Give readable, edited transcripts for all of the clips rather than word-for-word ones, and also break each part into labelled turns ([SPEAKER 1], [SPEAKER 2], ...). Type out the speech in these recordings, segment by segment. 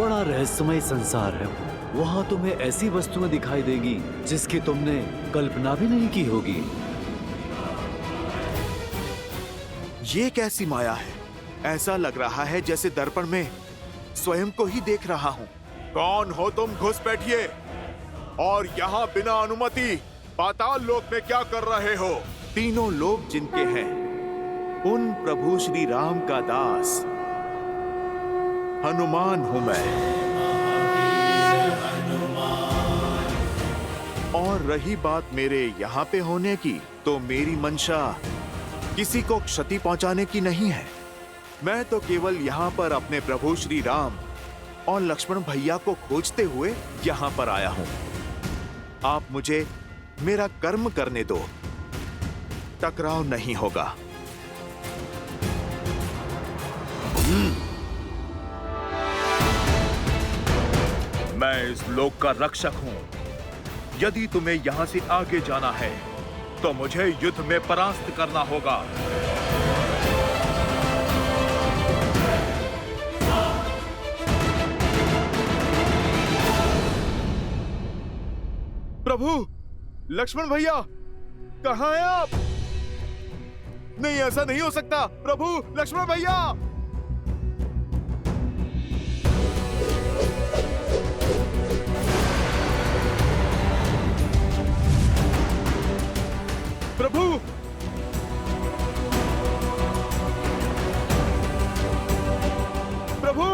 [SPEAKER 1] बड़ा रहस्यमय संसार है। वहाँ तुम्हें ऐसी वस्तुएं दिखाई देगी जिसकी तुमने कल्पना भी नहीं की होगी।
[SPEAKER 2] ये कैसी माया है? ऐसा लग रहा है जैसे दर्पण में स्वयं को ही देख रहा हूँ। कौन हो तुम? घुस बैठिए। और यहाँ बिना अनुमति पाताल लोक में क्या कर रहे हो? तीनों लोक जिनके हैं, उन प्रभु श्री राम का दास हनुमान हूं मैं। और रही बात मेरे यहाँ पे होने की, तो मेरी मंशा किसी को क्षति पहुंचाने की नहीं है। मैं तो केवल यहाँ पर अपने प्रभु श्री राम और लक्ष्मण भैया को खोजते हुए यहाँ पर आया हूँ। आप मुझे मेरा कर्म करने दो, टकराव नहीं होगा।
[SPEAKER 3] मैं इस लोक का रक्षक हूं। यदि तुम्हें यहां से आगे जाना है तो मुझे युद्ध में परास्त करना होगा।
[SPEAKER 2] प्रभु लक्ष्मण भैया, कहाँ हैं आप? नहीं, ऐसा नहीं हो सकता। प्रभु लक्ष्मण भैया, प्रभु प्रभु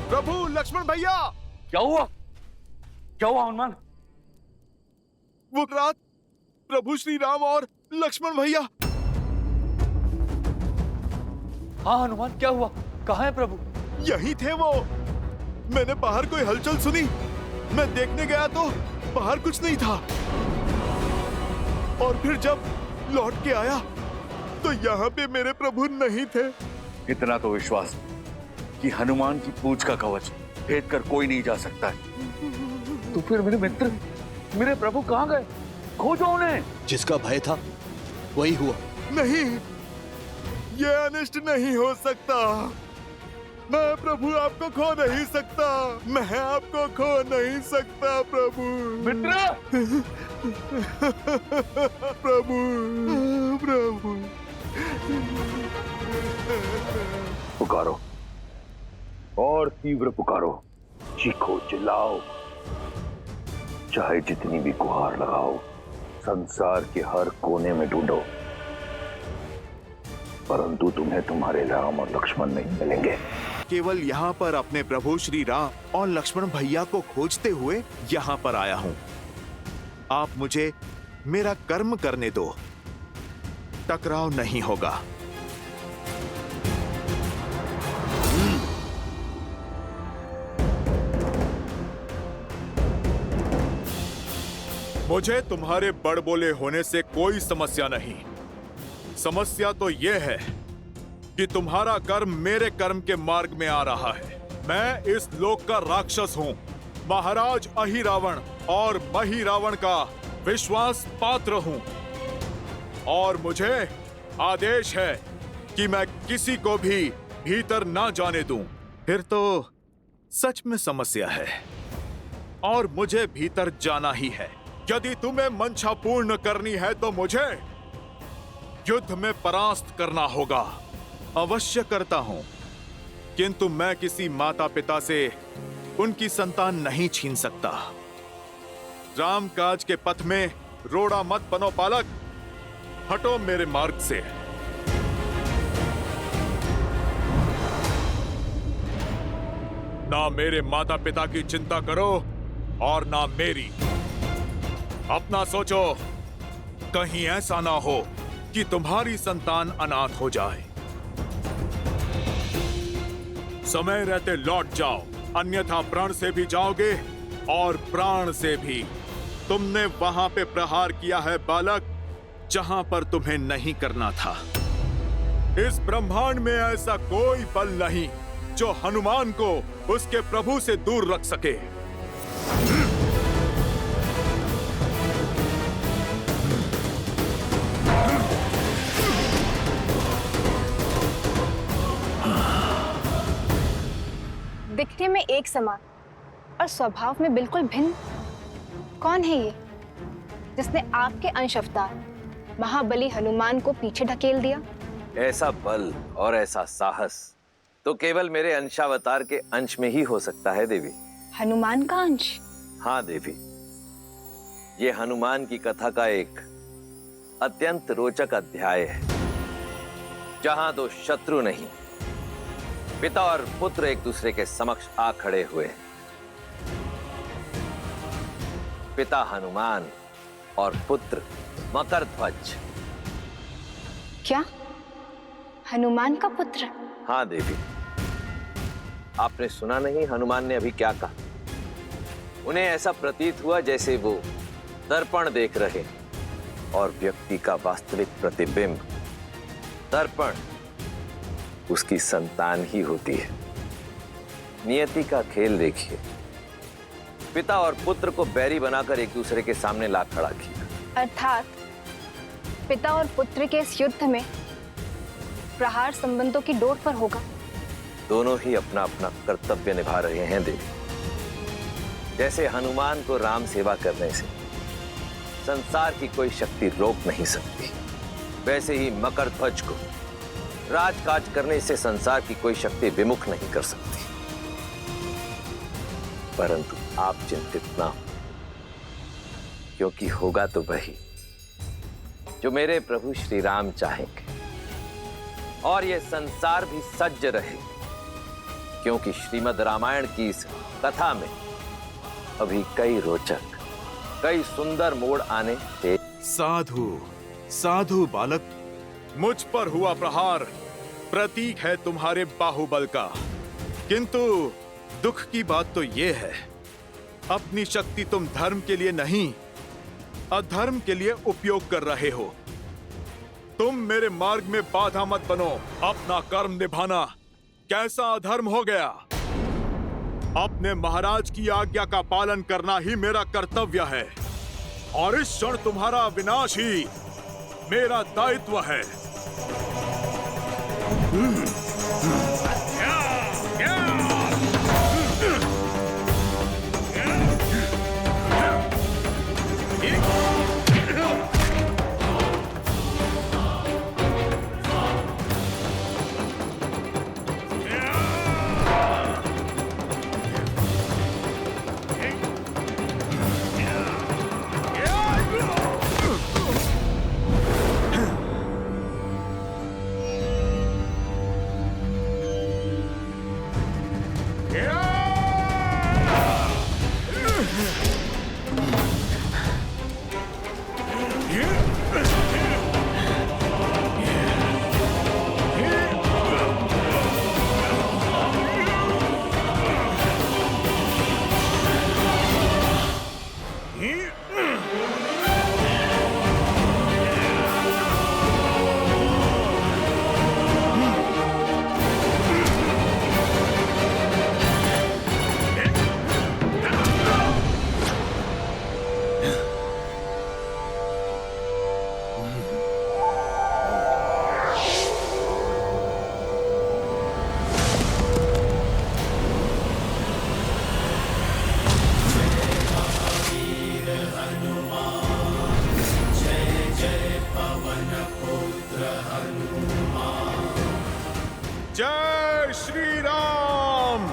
[SPEAKER 2] प्रभु लक्ष्मण भैया।
[SPEAKER 4] क्या हुआ? क्या हुआ हनुमान?
[SPEAKER 2] वो रात प्रभु श्री राम और लक्ष्मण भैया।
[SPEAKER 4] हाँ हनुमान, क्या हुआ? कहाँ है प्रभु?
[SPEAKER 2] यही थे वो। मैंने बाहर कोई हलचल सुनी, मैं देखने गया तो बाहर कुछ नहीं था। और फिर जब लौट के आया तो यहाँ पे मेरे प्रभु नहीं थे।
[SPEAKER 4] इतना तो विश्वास कि हनुमान की पूंछ का कवच भेद कर कोई नहीं जा सकता है। तो फिर मेरे मित्र, मेरे प्रभु कहाँ गए? खोजो उन्हें।
[SPEAKER 5] जिसका भय था वही हुआ।
[SPEAKER 2] नहीं, ये अनिष्ट नहीं हो सकता। मैं प्रभु आपको खो नहीं सकता। मैं आपको खो नहीं सकता प्रभु।
[SPEAKER 4] मित्र,
[SPEAKER 2] प्रभु प्रभु
[SPEAKER 4] पुकारो और तीव्र पुकारो, चीखो चिल्लाओ, चाहे जितनी भी गुहार लगाओ, संसार के हर कोने में ढूंढो, परंतु तुम्हें तुम्हारे राम और लक्ष्मण नहीं मिलेंगे।
[SPEAKER 2] केवल यहाँ पर अपने प्रभु श्री राम और लक्ष्मण भैया को खोजते हुए यहाँ पर आया हूँ। आप मुझे मेरा कर्म करने दो, टकराव नहीं होगा। मुझे तुम्हारे बड़बोले होने से कोई समस्या नहीं। समस्या तो यह है कि तुम्हारा कर्म मेरे कर्म के मार्ग में आ रहा है। मैं इस लोक का राक्षस हूँ, महाराज अहिरावण और महिरावण का विश्वास पात्र हूँ। और मुझे आदेश है कि मैं किसी को भी भीतर ना जाने दूं। फिर तो सच में समस्या है और मुझे भीतर जाना ही है। यदि तुम्हें मंशा पूर्ण करनी है तो मुझे युद्ध में परास्त करना होगा। अवश्य करता हूं, किंतु मैं किसी माता पिता से उनकी संतान नहीं छीन सकता। राम काज के पथ में रोड़ा मत बनो पालक, हटो मेरे मार्ग से। ना मेरे माता पिता की चिंता करो और ना मेरी। अपना सोचो, कहीं ऐसा ना हो कि तुम्हारी संतान अनाथ हो जाए। समय रहते लौट जाओ, अन्यथा प्राण से भी जाओगे और प्राण से भी। तुमने वहां पे प्रहार किया है बालक, जहां पर तुम्हें नहीं करना था। इस ब्रह्मांड में ऐसा कोई बल नहीं जो हनुमान को उसके प्रभु से दूर रख सके।
[SPEAKER 6] दिखने में एक समान और स्वभाव में बिल्कुल भिन्न। कौन है ये जिसने आपके अंश अवतार महाबली हनुमान को पीछे ढकेल दिया?
[SPEAKER 7] ऐसा बल और ऐसा साहस तो केवल मेरे अंशावतार के अंश में ही हो सकता है देवी।
[SPEAKER 6] हनुमान का अंश?
[SPEAKER 7] हाँ देवी, ये हनुमान की कथा का एक अत्यंत रोचक अध्याय है, जहां दो शत्रु नहीं, पिता और पुत्र एक दूसरे के समक्ष आ खड़े हुए। पिता हनुमान और पुत्र मकरध्वज।
[SPEAKER 6] क्या हनुमान का पुत्र?
[SPEAKER 7] हाँ देवी, आपने सुना नहीं हनुमान ने अभी क्या कहा? उन्हें ऐसा प्रतीत हुआ जैसे वो दर्पण देख रहे और व्यक्ति का वास्तविक प्रतिबिंब दर्पण उसकी संतान ही होती है। नियति का खेल देखिए, पिता और पुत्र को बैरी बनाकर एक दूसरे के सामने ला खड़ा किया।
[SPEAKER 6] अर्थात पिता और पुत्र के इस युद्ध में प्रहार संबंधों की डोर पर होगा।
[SPEAKER 7] दोनों ही अपना अपना कर्तव्य निभा रहे हैं देवी। जैसे हनुमान को राम सेवा करने से संसार की कोई शक्ति रोक नहीं सकती, वैसे ही मकरध्वज को राजकाज करने से संसार की कोई शक्ति विमुख नहीं कर सकती। परंतु आप चिंतित ना हो, क्योंकि होगा तो वही जो मेरे प्रभु श्री राम चाहेंगे, और यह संसार भी सज्ज रहे, क्योंकि श्रीमद् रामायण की इस कथा में अभी कई रोचक, कई सुंदर मोड़ आने थे।
[SPEAKER 2] साधु साधु बालक, मुझ पर हुआ प्रहार प्रतीक है तुम्हारे बाहुबल का, किंतु दुख की बात तो यह है, अपनी शक्ति तुम धर्म के लिए नहीं, अधर्म के लिए उपयोग कर रहे हो। तुम मेरे मार्ग में बाधा मत बनो। अपना कर्म निभाना कैसा अधर्म हो गया? अपने महाराज की आज्ञा का पालन करना ही मेरा कर्तव्य है, और इस क्षण तुम्हारा विनाश ही मेरा दायित्व है। जय श्री राम।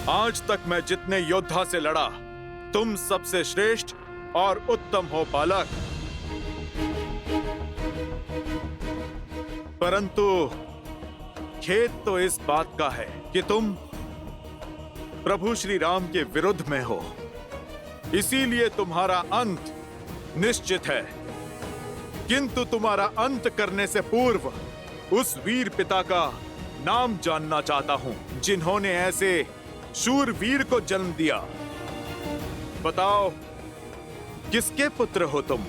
[SPEAKER 2] आज तक मैं जितने योद्धा से लड़ा, तुम सबसे श्रेष्ठ और उत्तम हो बालक। परंतु खेद तो इस बात का है कि तुम प्रभु श्री राम के विरुद्ध में हो, इसीलिए तुम्हारा अंत निश्चित है। किंतु तुम्हारा अंत करने से पूर्व उस वीर पिता का नाम जानना चाहता हूं जिन्होंने ऐसे शूरवीर को जन्म दिया। बताओ, किसके पुत्र हो तुम?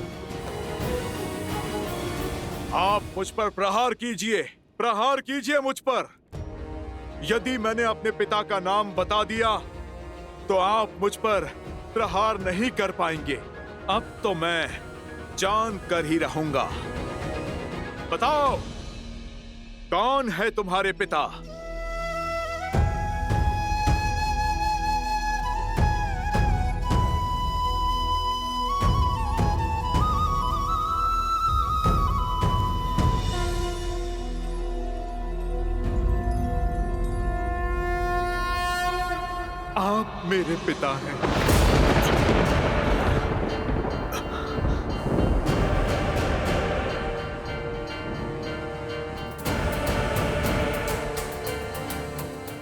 [SPEAKER 2] आप मुझ पर प्रहार कीजिए मुझ पर। यदि मैंने अपने पिता का नाम बता दिया तो आप मुझ पर प्रहार नहीं कर पाएंगे। अब तो मैं जान कर ही रहूंगा। बताओ, कौन है तुम्हारे पिता? आप मेरे पिता हैं।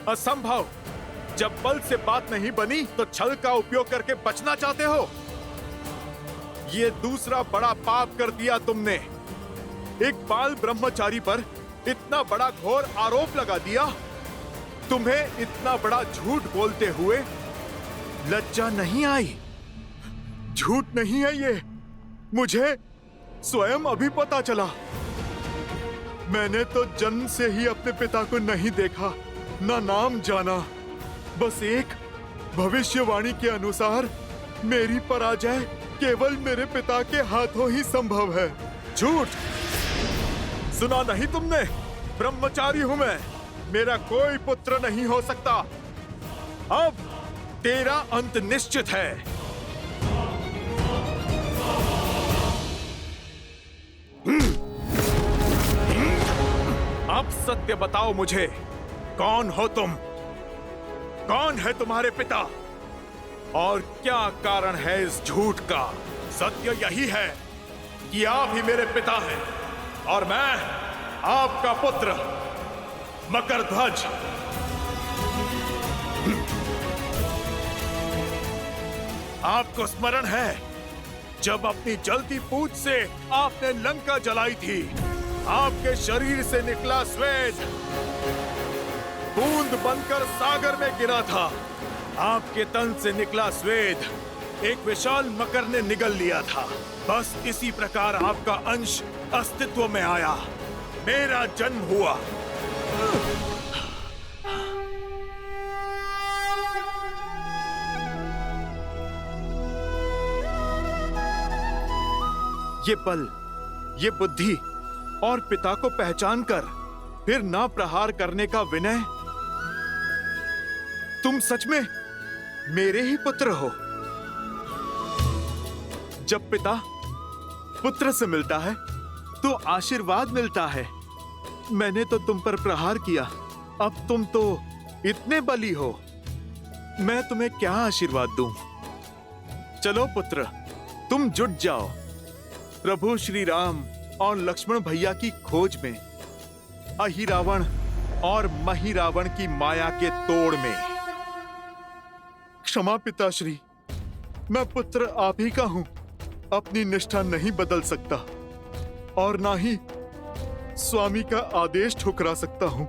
[SPEAKER 2] असंभव। जब बल से बात नहीं बनी तो छल का उपयोग करके बचना चाहते हो। ये दूसरा बड़ा पाप कर दिया तुमने। एक बाल ब्रह्मचारी पर इतना बड़ा घोर आरोप लगा दिया। तुम्हें इतना बड़ा झूठ बोलते हुए लज्जा नहीं आई? झूठ नहीं है ये, मुझे स्वयं अभी पता चला। मैंने तो जन्म से ही अपने पिता को नहीं देखा, ना नाम जाना। बस एक भविष्यवाणी के अनुसार मेरी पराजय केवल मेरे पिता के हाथों ही संभव है। झूठ! सुना नहीं तुमने? ब्रह्मचारी हूं मैं, मेरा कोई पुत्र नहीं हो सकता। अब तेरा अंत निश्चित है। अब सत्य बताओ मुझे, कौन हो तुम? कौन है तुम्हारे पिता? और क्या कारण है इस झूठ का? सत्य यही है कि आप ही मेरे पिता हैं और मैं आपका पुत्र मकरध्वज। आपको स्मरण है जब अपनी जलती पूंछ से आपने लंका जलाई थी? आपके शरीर से निकला स्वेद बूंद बनकर सागर में गिरा था। आपके तन से निकला स्वेद एक विशाल मकर ने निगल लिया था। बस इसी प्रकार आपका अंश अस्तित्व में आया, मेरा जन्म हुआ। ये बल, ये बुद्धि और पिता को पहचान कर फिर ना प्रहार करने का विनय, तुम सच में मेरे ही पुत्र हो। जब पिता पुत्र से मिलता है तो आशीर्वाद मिलता है। मैंने तो तुम पर प्रहार किया, अब तुम तो इतने बली हो, मैं तुम्हें क्या आशीर्वाद दूं? चलो पुत्र, तुम जुट जाओ प्रभु श्री राम और लक्ष्मण भैया की खोज में, अहिरावण और महिरावण की माया के तोड़ में। क्षमा पिताश्री, मैं पुत्र आप ही का हूं। अपनी निष्ठा नहीं बदल सकता और ना ही स्वामी का आदेश ठुकरा सकता हूं,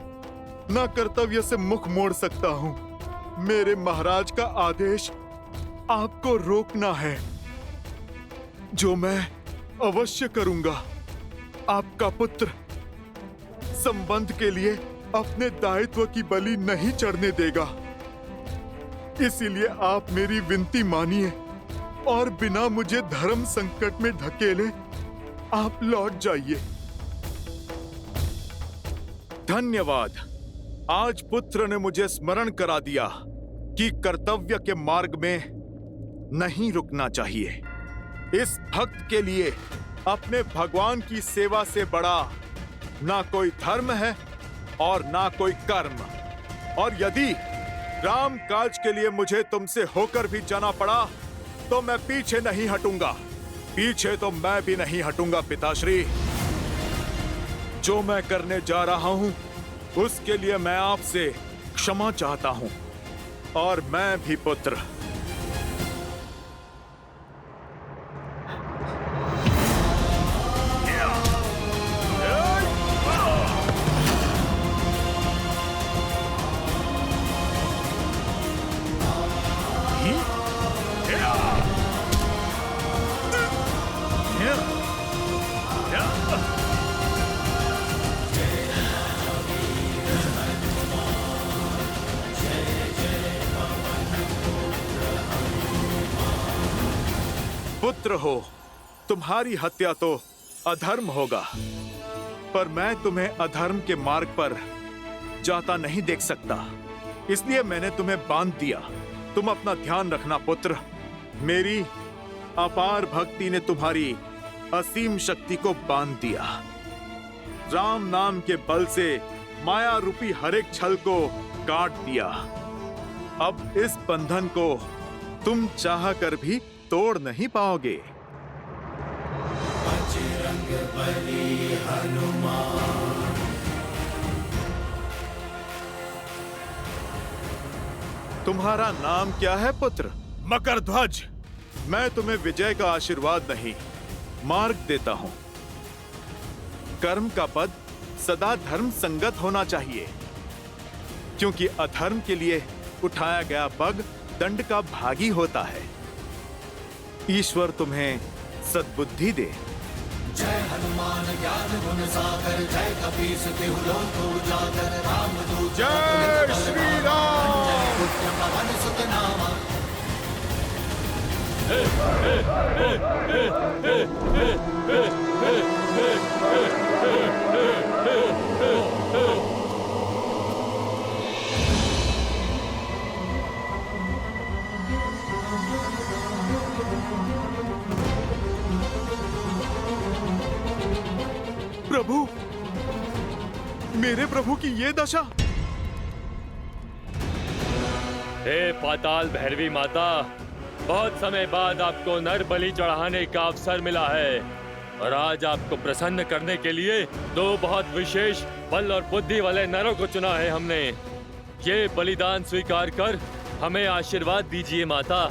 [SPEAKER 2] ना कर्तव्य से मुख मोड़ सकता हूं। मेरे महाराज का आदेश आपको रोकना है, जो मैं अवश्य करूंगा। आपका पुत्र संबंध के लिए अपने दायित्व की बलि नहीं चढ़ने देगा। इसीलिए आप मेरी विनती मानिए और बिना मुझे धर्म संकट में धकेले आप लौट जाइए। धन्यवाद। आज पुत्र ने मुझे स्मरण करा दिया कि कर्तव्य के मार्ग में नहीं रुकना चाहिए। इस भक्त के लिए अपने भगवान की सेवा से बड़ा ना कोई धर्म है और ना कोई कर्म। और यदि राम काज के लिए मुझे तुमसे होकर भी जाना पड़ा तो मैं पीछे नहीं हटूंगा। पीछे तो मैं भी नहीं हटूंगा पिताश्री। जो मैं करने जा रहा हूं उसके लिए मैं आपसे क्षमा चाहता हूं। और मैं भी पुत्र। पुत्र हो, तुम्हारी हत्या तो अधर्म होगा, पर मैं तुम्हें अधर्म के मार्ग पर जाता नहीं देख सकता, इसलिए मैंने तुम्हें बांध दिया। तुम अपना ध्यान रखना पुत्र। मेरी अपार भक्ति ने तुम्हारी असीम शक्ति को बांध दिया। राम नाम के बल से माया रूपी हर एक छल को काट दिया। अब इस बंधन को तुम चाह कर भी तोड़ नहीं पाओगे। तुम्हारा नाम क्या है पुत्र?
[SPEAKER 3] मकरध्वज।
[SPEAKER 2] मैं तुम्हें विजय का आशीर्वाद नहीं, मार्ग देता हूं। कर्म का पद सदा धर्म संगत होना चाहिए, क्योंकि अधर्म के लिए उठाया गया पग दंड का भागी होता है। ईश्वर तुम्हें सद्बुद्धि दे।
[SPEAKER 8] जय हनुमान ज्ञान गुण सागर, जय कपीस तिहु लोक उजागर, रामदूत
[SPEAKER 2] जय श्री राम।
[SPEAKER 8] जय पुत्र पवन सुत नामा।
[SPEAKER 2] प्रभु, मेरे प्रभु की ये दशा।
[SPEAKER 9] हे पाताल भैरवी माता, बहुत समय बाद आपको नर बलि चढ़ाने का अवसर मिला है और आज आपको प्रसन्न करने के लिए दो बहुत विशेष बल और बुद्धि वाले नरों को चुना है हमने। ये बलिदान स्वीकार कर हमें आशीर्वाद दीजिए माता।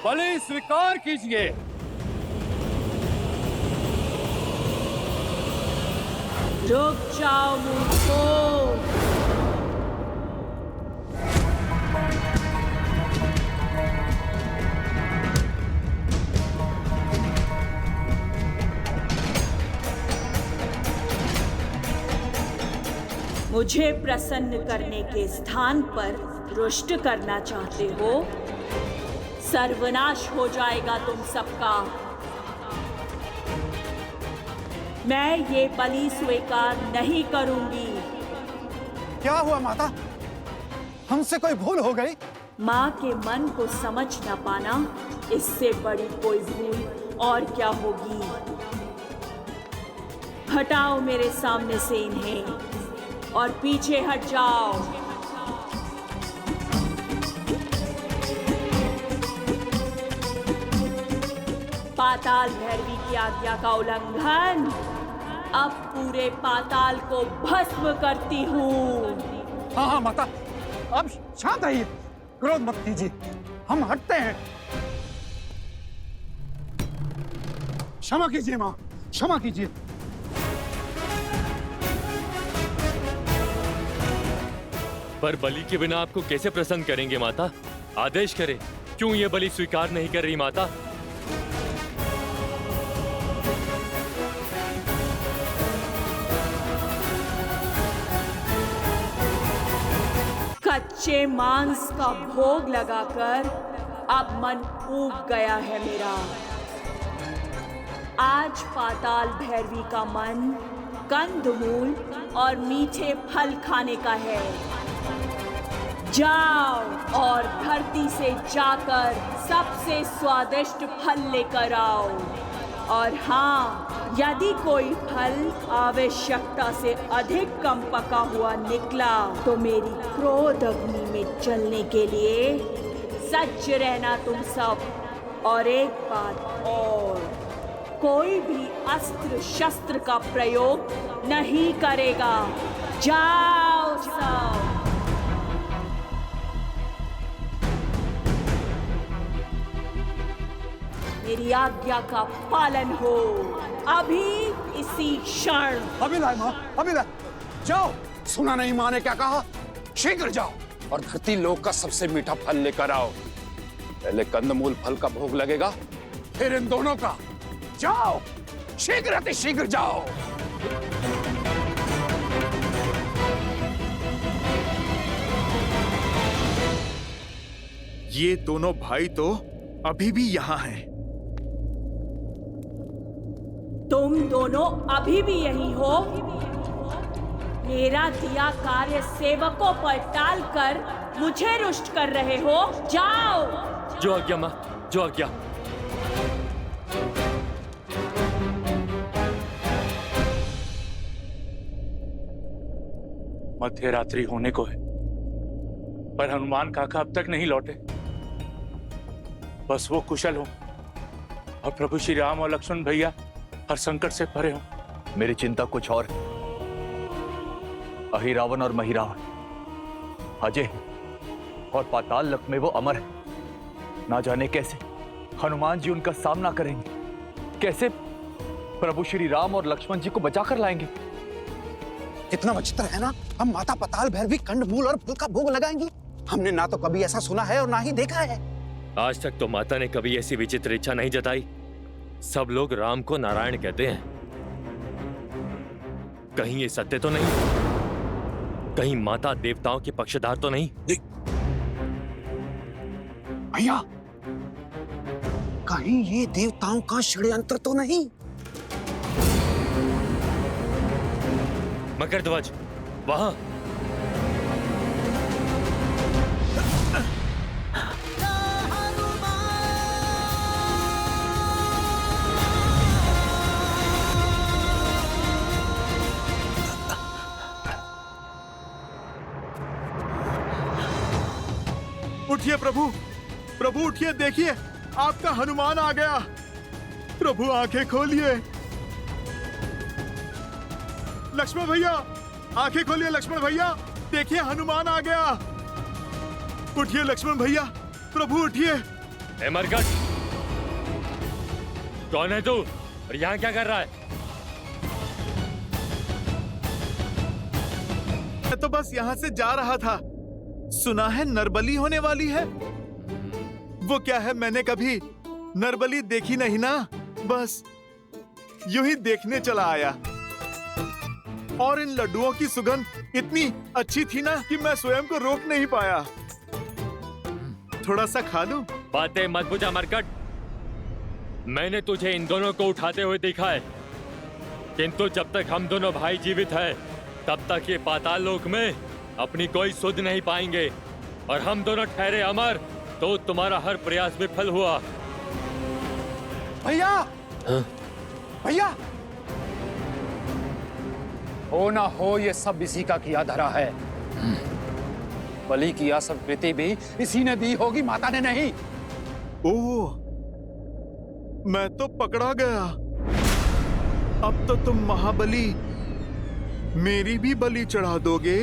[SPEAKER 10] बलि स्वीकार कीजिए।
[SPEAKER 11] रुक जाओ मूर्खों। मुझे प्रसन्न करने के स्थान पर रुष्ट करना चाहते हो? सर्वनाश हो जाएगा तुम सबका। मैं ये बलि स्वीकार नहीं करूंगी।
[SPEAKER 10] क्या हुआ माता? हमसे कोई भूल हो गई?
[SPEAKER 11] माँ के मन को समझ न पाना, इससे बड़ी कोई भूल और क्या होगी। हटाओ मेरे सामने से इन्हें और पीछे हट जाओ। पाताल भैरवी की आज्ञा का उल्लंघन। अब पूरे पाताल को भस्म करती हूँ।
[SPEAKER 10] हाँ हाँ माता, अब शांत रहिए, क्रोध मत कीजिए, हम हटते हैं। क्षमा कीजिए माँ, क्षमा कीजिए।
[SPEAKER 9] पर बलि के बिना आपको कैसे प्रसन्न करेंगे माता? आदेश करें, क्यों ये बलि स्वीकार नहीं कर रही माता?
[SPEAKER 11] कच्चे मांस का भोग लगाकर अब मन ऊब गया है मेरा। आज पाताल भैरवी का मन कंदमूल और मीठे फल खाने का है। जाओ और धरती से जाकर सबसे स्वादिष्ट फल लेकर आओ। और हाँ, यदि कोई फल आवश्यकता से अधिक कम पका हुआ निकला तो मेरी क्रोध अग्नि में जलने के लिए सज्ज रहना तुम सब। और एक बात और, कोई भी अस्त्र शस्त्र का प्रयोग नहीं करेगा। जाओ सब। मेरी आज्ञा का पालन हो अभी इसी क्षण।
[SPEAKER 10] अभी लाए माँ, अभी लाए। जाओ, सुना नहीं माँ ने क्या कहा? शीघ्र जाओ और धरती लोक का सबसे मीठा फल लेकर आओ। पहले कंदमूल फल का भोग लगेगा, फिर इन दोनों का। जाओ, शीघ्र अति शीघ्र जाओ।
[SPEAKER 2] ये दोनों भाई तो अभी भी यहाँ हैं।
[SPEAKER 11] तुम दोनों अभी भी यही हो? मेरा दिया कार्य सेवकों पर टालकर मुझे रुष्ट कर रहे हो? जाओ।
[SPEAKER 9] जो आज्ञा माँ, जो आज्ञा।
[SPEAKER 12] मध्य रात्रि होने को है, पर हनुमान काका अब तक नहीं लौटे। बस वो कुशल हो और प्रभु श्री राम और लक्ष्मण भैया हर संकट से परे हो।
[SPEAKER 4] मेरी चिंता कुछ और। अहिरावण और महिरावण अजय और पाताल लोक में वो अमर है। ना जाने कैसे हनुमान जी उनका सामना करेंगे, कैसे प्रभु श्री राम और लक्ष्मण जी को बचाकर लाएंगे।
[SPEAKER 10] कितना विचित्र है ना, हम माता पाताल भैरवी कंदमूल और फल का भोग लगाएंगी। हमने ना तो कभी ऐसा सुना है और ना ही देखा है।
[SPEAKER 9] आज तक तो माता ने कभी ऐसी विचित्र इच्छा नहीं जताई। सब लोग राम को नारायण कहते हैं। कहीं ये सत्य तो नहीं? कहीं माता देवताओं के पक्षधर तो नहीं?
[SPEAKER 10] भैया, कहीं ये देवताओं का षड्यंत्र तो नहीं?
[SPEAKER 9] मकरध्वज, वहां।
[SPEAKER 2] उठिए प्रभु, प्रभु उठिए, देखिए आपका हनुमान आ गया। प्रभु आंखें खोलिए। लक्ष्मण भैया, आंखें खोलिए लक्ष्मण भैया, देखिए हनुमान आ गया। उठिए लक्ष्मण भैया, प्रभु उठिए।
[SPEAKER 9] ए मरकट, कौन है तू और यहाँ क्या कर रहा है?
[SPEAKER 2] मैं तो बस यहाँ से जा रहा था। सुना है नरबली होने वाली है। वो क्या है, मैंने कभी नरबली देखी नहीं ना, बस यूं ही देखने चला आया। और इन लड्डुओं की सुगंध इतनी अच्छी थी ना कि मैं स्वयं को रोक नहीं पाया। थोड़ा सा खा लूं?
[SPEAKER 9] बातें मत बुझा मरकट। मैंने तुझे इन दोनों को उठाते हुए देखा है, किंतु जब तक हम दोनों भाई जीवित हैं, तब तक ये पाताल लोक में अपनी कोई सुध नहीं पाएंगे। और हम दोनों ठहरे अमर तो तुम्हारा हर प्रयास विफल हुआ।
[SPEAKER 10] भैया, भैया, हो ना हो ये सब इसी का किया धरा है। बलि की यह सब कृति भी इसी ने दी होगी, माता ने नहीं।
[SPEAKER 2] ओह, मैं तो पकड़ा गया। अब तो तुम महाबली मेरी भी बलि चढ़ा दोगे।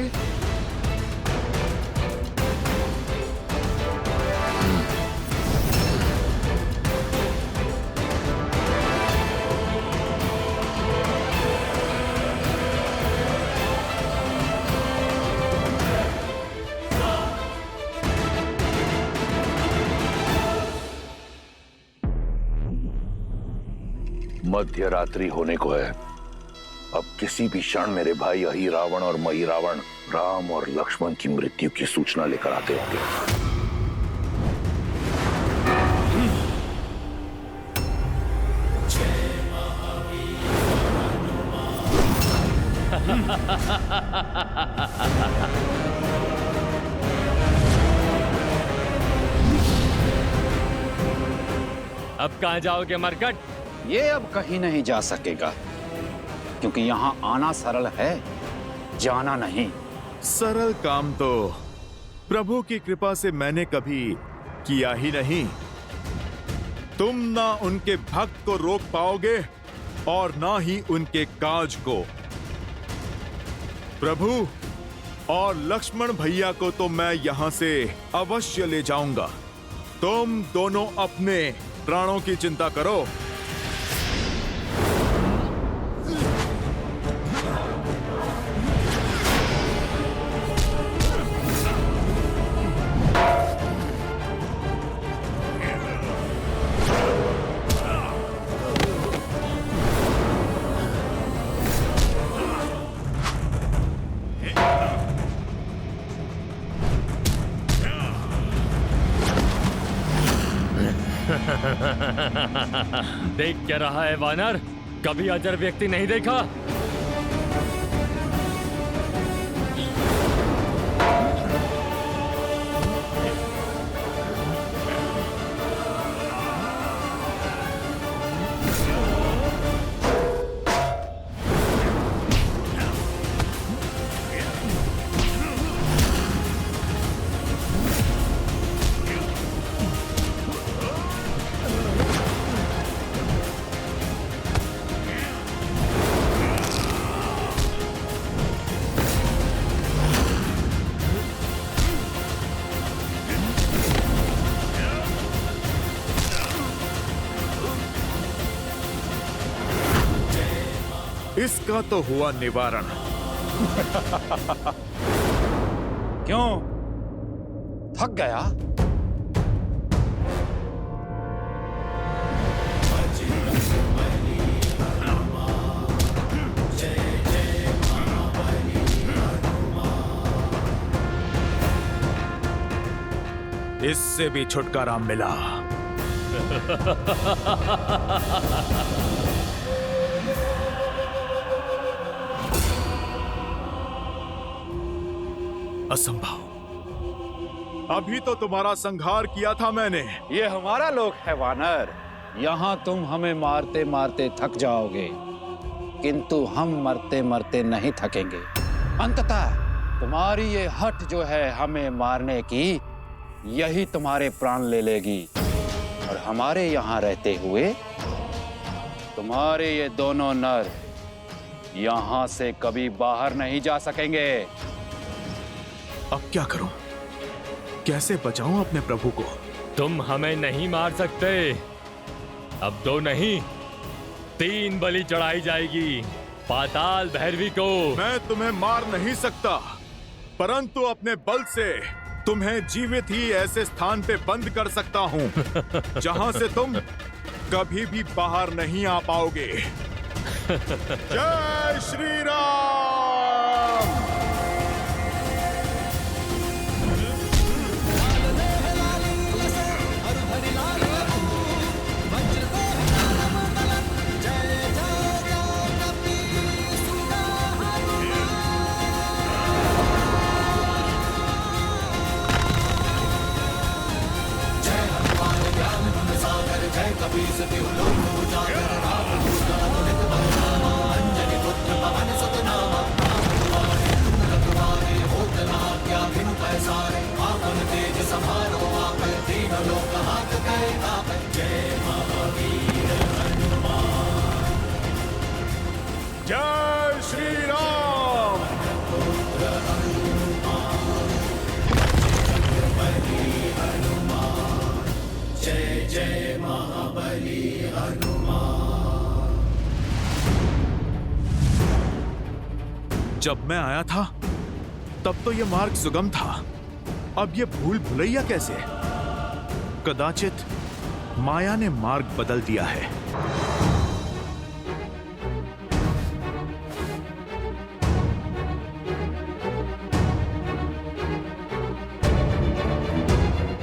[SPEAKER 3] मध्य रात्रि होने को है। अब किसी भी क्षण मेरे भाई अहि रावण और मही रावण राम और लक्ष्मण की मृत्यु की सूचना लेकर आते होंगे।
[SPEAKER 9] अब कहां जाओगे मरकट?
[SPEAKER 10] ये अब कहीं नहीं जा सकेगा, क्योंकि यहाँ आना सरल है, जाना नहीं।
[SPEAKER 2] सरल काम तो प्रभु की कृपा से मैंने कभी किया ही नहीं। तुम ना उनके भक्त को रोक पाओगे और ना ही उनके काज को। प्रभु और लक्ष्मण भैया को तो मैं यहां से अवश्य ले जाऊंगा। तुम दोनों अपने प्राणों की चिंता करो।
[SPEAKER 9] देख क्या रहा है वानर? कभी अजर व्यक्ति नहीं देखा?
[SPEAKER 2] इसका तो हुआ निवारण।
[SPEAKER 10] क्यों? थक गया?
[SPEAKER 2] इससे भी छुटकारा मिला। असंभव। अभी तो तुम्हारा संहार किया था मैंने।
[SPEAKER 10] ये हमारा लोक है वानर। यहाँ तुम हमें मारते मारते थक जाओगे, किंतु हम मरते मरते नहीं थकेंगे। अंततः तुम्हारी ये हट जो है हमें मारने की, यही तुम्हारे प्राण ले लेगी। और हमारे यहाँ रहते हुए तुम्हारे ये दोनों नर यहाँ से कभी बाहर नहीं जा सकेंगे।
[SPEAKER 2] अब क्या करूं? कैसे बचाऊं अपने प्रभु को?
[SPEAKER 9] तुम हमें नहीं मार सकते। अब 2 नहीं 3 बलि चढ़ाई जाएगी पाताल भैरवी को।
[SPEAKER 2] मैं तुम्हें मार नहीं सकता, परंतु अपने बल से तुम्हें जीवित ही ऐसे स्थान पे बंद कर सकता हूं जहां से तुम कभी भी बाहर नहीं आ पाओगे। जय श्री राम। जय श्री राम।
[SPEAKER 8] जय जय महाबली हनुमान।
[SPEAKER 2] जब मैं आया था तब तो यह मार्ग सुगम था, अब यह भूल भुलैया कैसे? कदाचित माया ने मार्ग बदल दिया है।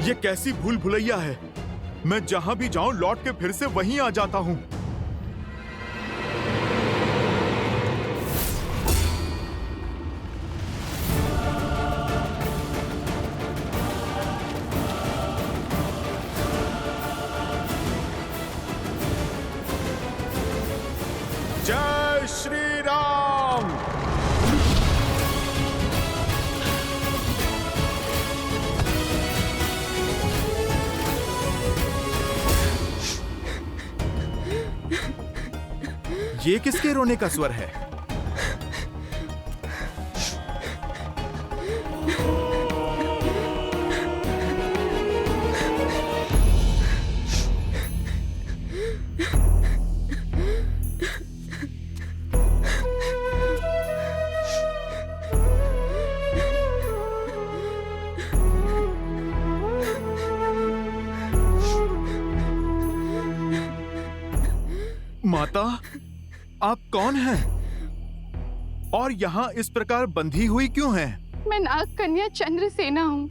[SPEAKER 2] ये कैसी भूल भुलैया है। मैं जहां भी जाऊं लौट के फिर से वहीं आ जाता हूं। जय श्री राम। ये किसके रोने का स्वर है? माता, आप कौन हैं? और यहाँ इस प्रकार बंधी हुई क्यों हैं?
[SPEAKER 13] मैं नाग कन्या चंद्रसेना हूँ।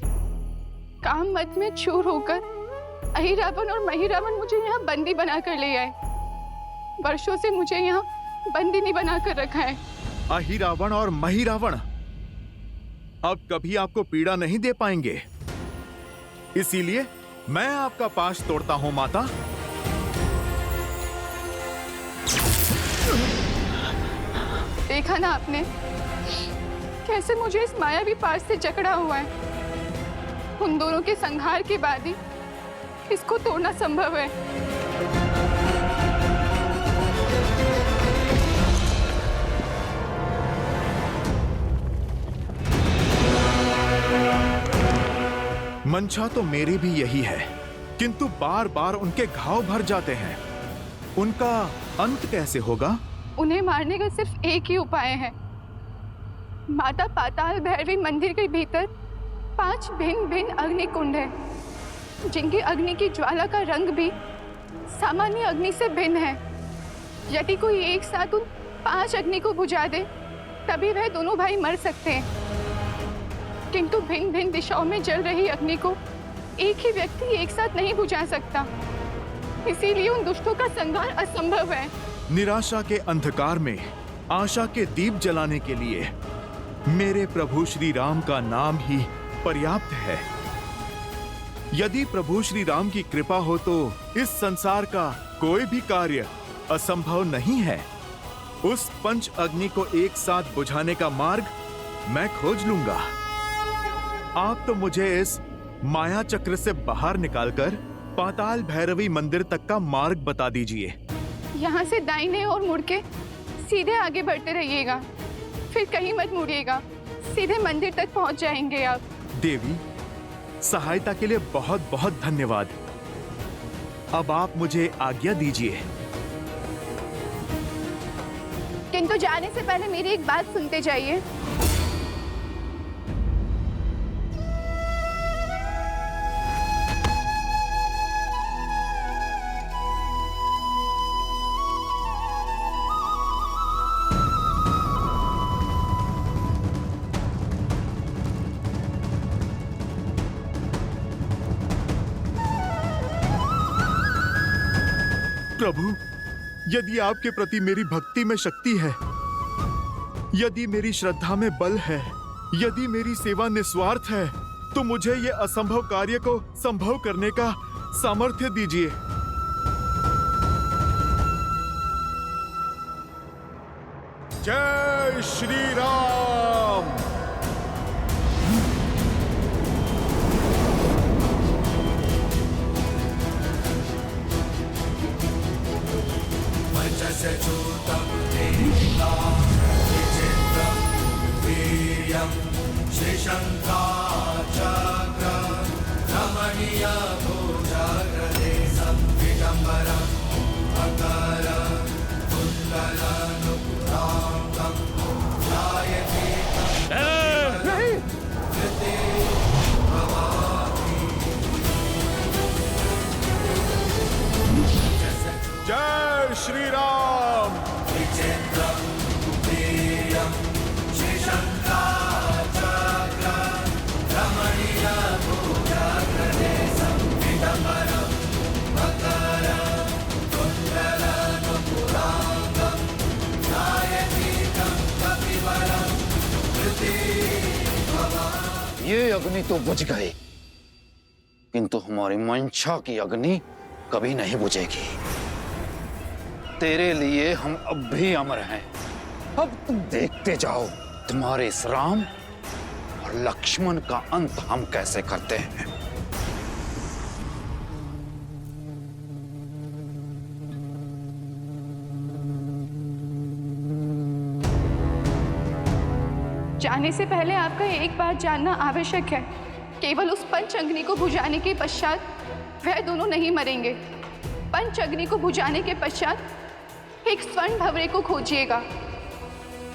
[SPEAKER 13] काम मत में चूर होकर अहिरावण और महिरावण मुझे यहाँ बंदी बनाकर ले आए। वर्षों से मुझे यहाँ बंदिनी बनाकर रखा है।
[SPEAKER 2] अहिरावण और महिरावण अब कभी आपको पीड़ा नहीं दे पाएंगे, इसीलिए मैं आपका पाश तोड़ता हूँ माता।
[SPEAKER 13] देखा ना आपने कैसे मुझे इस मायावी पाश से जकड़ा हुआ है। उन दोनों के संहार के बाद ही इसको तोड़ना संभव है।
[SPEAKER 2] मंशा तो मेरी भी यही है, किंतु बार बार उनके घाव भर जाते हैं। उनका अंत कैसे होगा?
[SPEAKER 13] उन्हें मारने का सिर्फ एक ही उपाय है। माता पाताल भैरवी मंदिर के भीतर 5 भिन्न भिन्न अग्नि कुंड है, जिनकी अग्नि की ज्वाला का रंग भी सामान्य अग्नि से भिन्न है। यदि कोई एक साथ उन 5 अग्नि को बुझा दे तभी वह दोनों भाई मर सकते हैं, किंतु भिन्न भिन्न दिशाओं में जल रही अग्नि को एक ही व्यक्ति एक साथ नहीं बुझा सकता। इसीलिए उन दुष्टों का संहार असंभव है।
[SPEAKER 2] निराशा के अंधकार में आशा के दीप जलाने के लिए मेरे प्रभु श्री राम का नाम ही पर्याप्त है। यदि प्रभु श्री राम की कृपा हो तो इस संसार का कोई भी कार्य असंभव नहीं है। उस पंच अग्नि को एक साथ बुझाने का मार्ग मैं खोज लूंगा। आप तो मुझे इस माया चक्र से बाहर निकालकर पाताल भैरवी मंदिर तक का मार्ग बता दीजिए।
[SPEAKER 13] यहाँ से दाहिने और मुड़ के सीधे आगे बढ़ते रहिएगा, फिर कहीं मत मुड़िएगा, सीधे मंदिर तक पहुँच जाएंगे आप।
[SPEAKER 2] देवी, सहायता के लिए बहुत बहुत धन्यवाद। अब आप मुझे आज्ञा दीजिए।
[SPEAKER 13] किंतु जाने से पहले मेरी एक बात सुनते जाइए।
[SPEAKER 2] प्रभु, यदि आपके प्रति मेरी भक्ति में शक्ति है, यदि मेरी श्रद्धा में बल है, यदि मेरी सेवा निस्वार्थ है, तो मुझे ये असंभव कार्य को संभव करने का सामर्थ्य दीजिए। जय श्री राम।
[SPEAKER 8] चूतम देहिका विचित्रम वीर्यम श्रीशंखाचक्र रमणीय भुजगदेशं विडम्बरं अकर कुण्डलनुपुरां ध्यायते कृते भवामि।
[SPEAKER 2] जय श्री राम।
[SPEAKER 8] विचित्रं वीर्यं श्रीशंखाचक्र रमणीय भुजगदेशं
[SPEAKER 10] ये अग्नि तो बुझ गई, किंतु हमारी मंशा की अग्नि कभी नहीं बुझेगी। तेरे लिए हम अब भी अमर हैं। अब तुम देखते जाओ तुम्हारे इस राम और लक्ष्मण का अंत हम कैसे करते हैं।
[SPEAKER 13] जाने से पहले आपका एक बात जानना आवश्यक है। केवल उस पंच अग्नि को बुझाने के पश्चात वह दोनों नहीं मरेंगे। पंच अग्नि को बुझाने के पश्चात एक स्वर्ण भंवरे को खोजिएगा।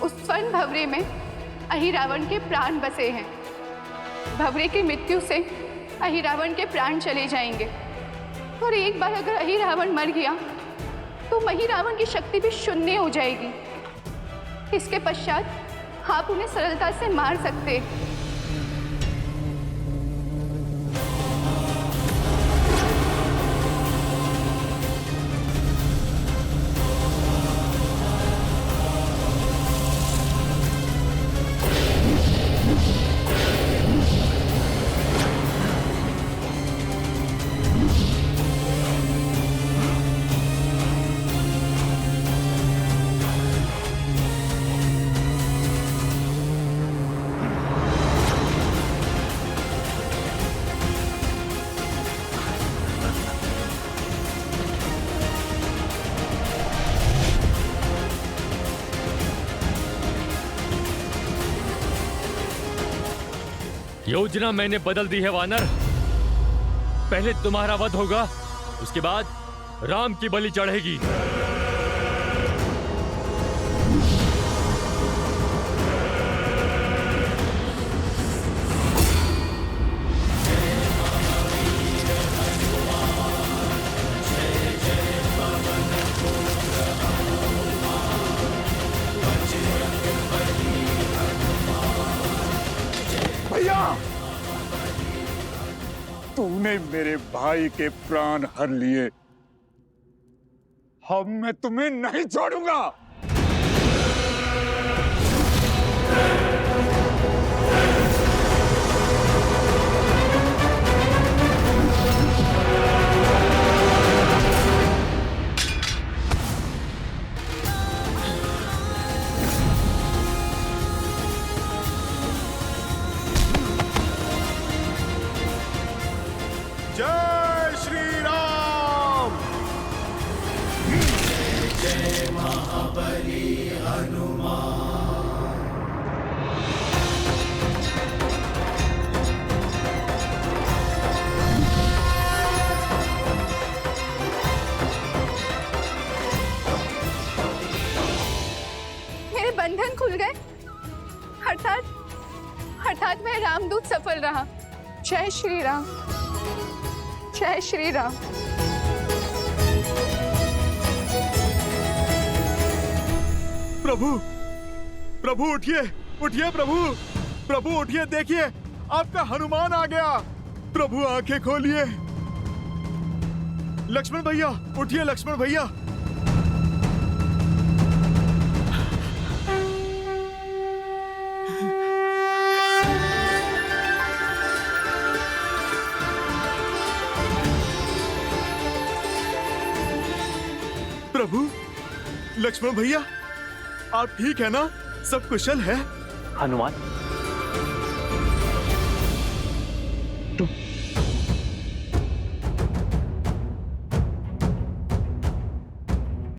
[SPEAKER 13] उस स्वर्ण भंवरे में अहिरावण के प्राण बसे हैं। भंवरे की मृत्यु से अहिरावण के प्राण चले जाएंगे, और एक बार अगर अहिरावण मर गया तो महिरावण की शक्ति भी शून्य हो जाएगी। इसके पश्चात आप उन्हें सरलता से मार सकते हैं।
[SPEAKER 9] योजना मैंने बदल दी है वानर। पहले तुम्हारा वध होगा, उसके बाद राम की बलि चढ़ेगी।
[SPEAKER 10] भैया, तूने मेरे भाई के प्राण हर लिए, अब मैं तुम्हें नहीं छोड़ूंगा।
[SPEAKER 2] जय श्री राम।
[SPEAKER 8] जय महाबली हनुमान।
[SPEAKER 13] मेरे बंधन खुल गए, अर्थात मैं रामदूत सफल रहा। जय श्री राम, जय श्री राम।
[SPEAKER 2] प्रभु, प्रभु उठिए, उठिए प्रभु, प्रभु उठिए, देखिए आपका हनुमान आ गया। प्रभु आंखें खोलिए। लक्ष्मण भैया उठिए, लक्ष्मण भैया। प्रभु, लक्ष्मण भैया आप ठीक है ना? सब कुशल है?
[SPEAKER 4] हनुमान,